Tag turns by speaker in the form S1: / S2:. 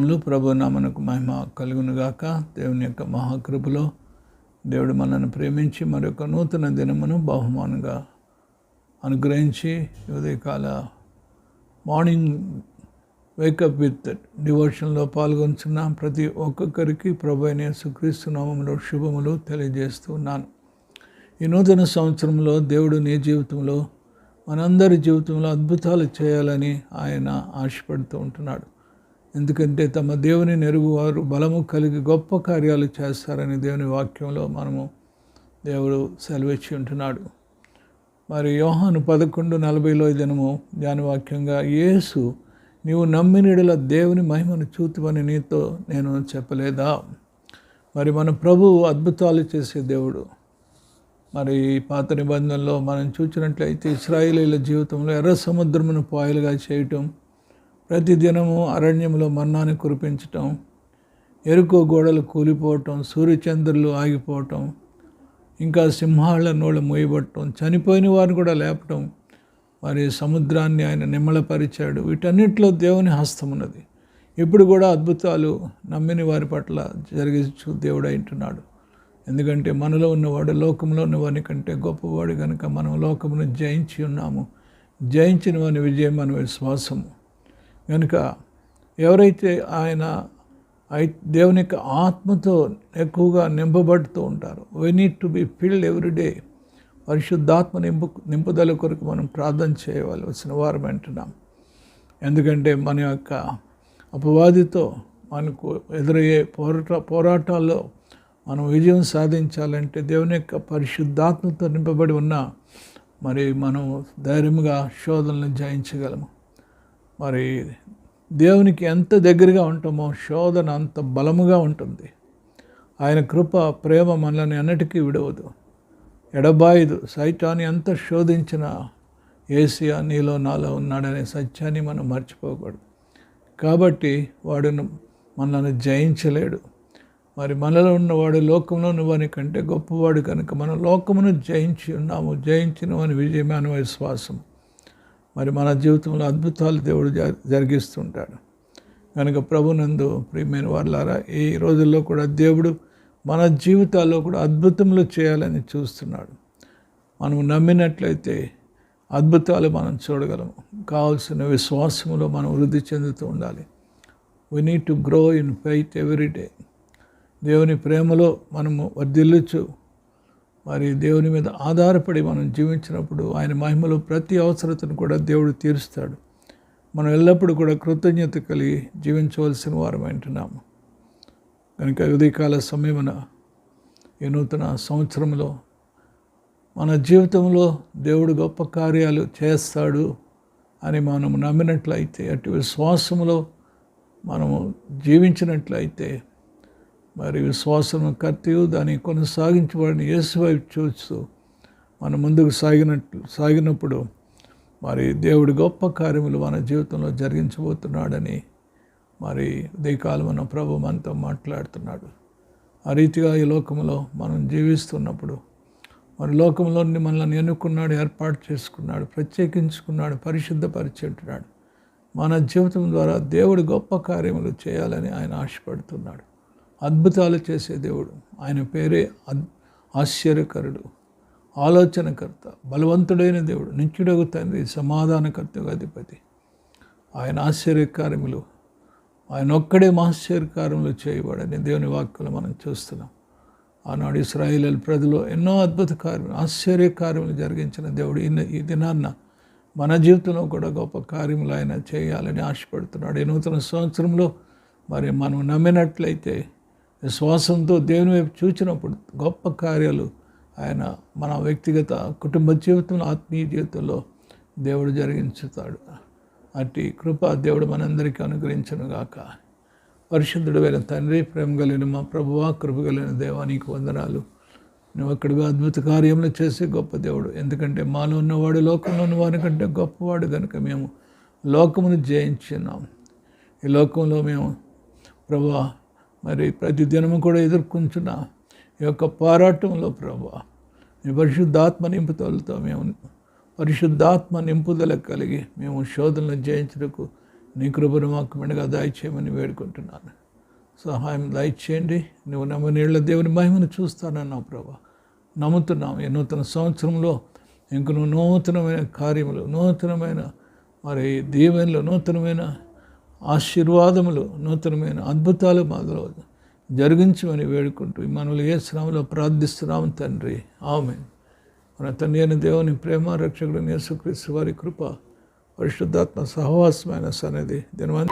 S1: వందనములు. ప్రభు నామమునకు మహిమ కలుగునుగాక. దేవుని యొక్క మహాకృపలో దేవుడు మనల్ని ప్రేమించి మరొక నూతన దినమును బహుమానంగా అనుగ్రహించి ఉదయకాల మార్నింగ్ వేకప్ విత్ డివోషన్లో పాల్గొంటున్న ప్రతి ఒక్కొక్కరికి ప్రభు అయిన యేసుక్రీస్తు నామములో శుభములు తెలియజేస్తున్నాను. ఈ నూతన సంవత్సరంలో దేవుడు నీ జీవితంలో మనందరి జీవితంలో అద్భుతాలు చేయాలని ఆయన ఆశపడుతూ ఉంటున్నాడు. ఎందుకంటే తమ దేవుని నెరుగువారు బలము కలిగి గొప్ప కార్యాలు చేస్తారని దేవుని వాక్యంలో మనము దేవుడు సెలవిచ్చి ఉంటున్నాడు. మరి యోహాను 11:40 దినము ధ్యానవాక్యంగా, యేసు నీవు నమ్మినడల దేవుని మహిమను చూతువని నీతో నేను చెప్పలేదా? మరి మన ప్రభువు అద్భుతాలు చేసే దేవుడు. మరి పాత నిబంధనలో మనం చూసినట్లయితే ఇశ్రాయేలీయుల జీవితంలో ఎర్ర సముద్రమును పాయలుగా చేయటం, ప్రతిదినము అరణ్యంలో మన్నాని కురిపించటం, ఎరుకో గోడలు కూలిపోవటం, సూర్యచంద్రులు ఆగిపోవటం, ఇంకా సింహాల నోళ్ళు మోయబట్టడం, చనిపోయిన వారిని కూడా లేపటం, మరి సముద్రాన్ని ఆయన నిమ్మళపరిచాడు. వీటన్నిటిలో దేవుని హస్తం ఉన్నది. ఇప్పుడు కూడా అద్భుతాలు నమ్మిన వారి పట్ల జరిగించు దేవుడు అంటున్నాడు. ఎందుకంటే మనలో ఉన్నవాడు లోకంలో ఉన్నవాని కంటే గొప్పవాడు కనుక మనం లోకమును జయించి ఉన్నాము. జయించిన వాని విజయం మన విశ్వాసము కనుక ఎవరైతే ఆయన దేవుని యొక్క ఆత్మతో ఎక్కువగా నింపబడుతూ ఉంటారో, we need to be filled everyday. పరిశుద్ధాత్మ నింపుదల కొరకు మనం ప్రార్థన చేయవలసిన వారం అంటున్నాం. ఎందుకంటే మన యొక్క అపవాదితో మనకు ఎదురయ్యే పోరాటాల్లో మనం విజయం సాధించాలంటే దేవుని యొక్క పరిశుద్ధాత్మతో నింపబడి ఉన్న మరి మనం ధైర్యంగా శోధనలను జయించగలము. మరి దేవునికి ఎంత దగ్గరగా ఉంటామో శోధన అంత బలముగా ఉంటుంది. ఆయన కృప ప్రేమ మనల్ని అన్నిటికీ విడవదు, ఎడబాయదు. సైతాన్ని ఎంత శోధించినా యేసయ్య నీలో నాలో ఉన్నాడనే సత్యాన్ని మనం మర్చిపోకూడదు. కాబట్టి వాడు మనల్ని జయించలేడు. మరి మనలో ఉన్నవాడు లోకంలో ఉన్నవాని కంటే గొప్పవాడు కనుక మనం లోకమును జయించి ఉన్నాము. జయించిన వాని విజయమే అనే విశ్వాసం. మరి మన జీవితంలో అద్భుతాలు దేవుడు జరిగిస్తుంటాడు కనుక ప్రభునందు ప్రియమైన వారులారా, ఈ రోజుల్లో కూడా దేవుడు మన జీవితాల్లో కూడా అద్భుతములు చేయాలని చూస్తున్నాడు. మనం నమ్మినట్లయితే అద్భుతాలు మనం చూడగలము. కావాల్సిన విశ్వాసములో మనం వృద్ధి చెందుతూ ఉండాలి. We need to grow in faith every day. దేవుని ప్రేమలో మనము వర్ధిల్లుచు మరి దేవుని మీద ఆధారపడి మనం జీవించినప్పుడు ఆయన మహిమలో ప్రతి అవసరతను కూడా దేవుడు తీరుస్తాడు. మనం ఎల్లప్పుడూ కూడా కృతజ్ఞత కలిగి జీవించవలసిన వారం అంటున్నాము. కనుక ఉదయకాల సమయమున ఈ నూతన సంవత్సరంలో మన జీవితంలో దేవుడు గొప్ప కార్యాలు చేస్తాడు అని మనం నమ్మినట్లయితే, అటు విశ్వాసంలో మనము జీవించినట్లయితే, మరి విశ్వాసం కర్తయు దాన్ని కొనసాగించబడిన యేసు వైపు చూస్తూ మనం ముందుకు సాగినప్పుడు మరి దేవుడు గొప్ప కార్యములు మన జీవితంలో జరిగించబోతున్నాడని మరి ఉదయకాలం మన ప్రభు మనతో మాట్లాడుతున్నాడు. ఆ రీతిగా ఈ లోకంలో మనం జీవిస్తున్నప్పుడు మరి లోకంలోని మనల్ని ఎన్నుకున్నాడు, ఏర్పాటు చేసుకున్నాడు, ప్రత్యేకించుకున్నాడు, పరిశుద్ధపరిచేట్టున్నాడు. మన జీవితం ద్వారా దేవుడు గొప్ప కార్యములు చేయాలని ఆయన ఆశపడుతున్నాడు. అద్భుతాలు చేసే దేవుడు. ఆయన పేరే ఆశ్చర్యకరుడు, ఆలోచనకర్త, బలవంతుడైన దేవుడు, నిత్యుడగు తండ్రి, సమాధానకర్తగా అధిపతి. ఆయన ఆశ్చర్యకార్యములు, ఆయన ఒక్కడే ఆశ్చర్యకార్యములు చేయబడని దేవుని వాక్యలు మనం చూస్తున్నాం. ఆనాడు ఇశ్రాయేలు ప్రజలు ఎన్నో అద్భుత కార్యములు, ఆశ్చర్యకార్యములు జరిగించిన దేవుడు ఈ దినాన్న మన జీవితంలో కూడా గొప్ప కార్యములు ఆయన చేయాలని ఆశపడుతున్నాడు. ఈ నూతన సంవత్సరంలో మరి మనం నమ్మినట్లయితే, విశ్వాసంతో దేవుని వైపు చూచినప్పుడు గొప్ప కార్యాలు ఆయన మన వ్యక్తిగత కుటుంబ జీవితంలో, ఆత్మీయ జీవితంలో దేవుడు జరిగించుతాడు. అట్టి కృప దేవుడు మనందరికీ అనుగ్రహించునుగాక. పరిశుద్ధుడైన తండ్రి, ప్రేమ కలిగిన మా ప్రభువా, కృప కలిగిన దేవా, నీకు వందనాలు. నువ్వు అక్కడిగా అద్భుత కార్యములు చేసే గొప్ప దేవుడు. ఎందుకంటే మాలో ఉన్నవాడు లోకంలో ఉన్నవాని కంటే గొప్పవాడు కనుక మేము లోకమును జయించున్నాం. ఈ లోకంలో మేము ప్రభువా మరి ప్రతి దినము కూడా ఎదుర్కొంటున్న ఈ యొక్క పోరాటంలో ప్రభువా, నీ పరిశుద్ధాత్మ నింపుదలతో మేము పరిశుద్ధాత్మ నింపుదల కలిగి మేము శోధనలు జయించుటకు నీ కృపను మాకు మెండుగా దయచేయమని వేడుకుంటున్నాను. సహాయం దయచేయండి. నువ్వు నమ్మనీళ్ళ దేవుని మహిమను చూస్తానన్నావు ప్రభా. నమ్ముతున్నాం. ఈ నూతన సంవత్సరంలో ఇంక నువ్వు నూతనమైన కార్యములు, నూతనమైన మరి దీవెనలు, నూతనమైన ఆశీర్వాదములు, నూతనమైన అద్భుతాలు మాలో జరిగించమని వేడుకుంటూ మనల్ని ఏ శ్రమలో ప్రార్థిస్తున్నాము తండ్రి. ఆమేన్. మన తండ్రి అయిన దేవుని ప్రేమ, రక్షకుడు యేసుక్రీస్తు వారి కృప, పరిశుద్ధాత్మ సహవాసమైన సన్నిధి దినవంత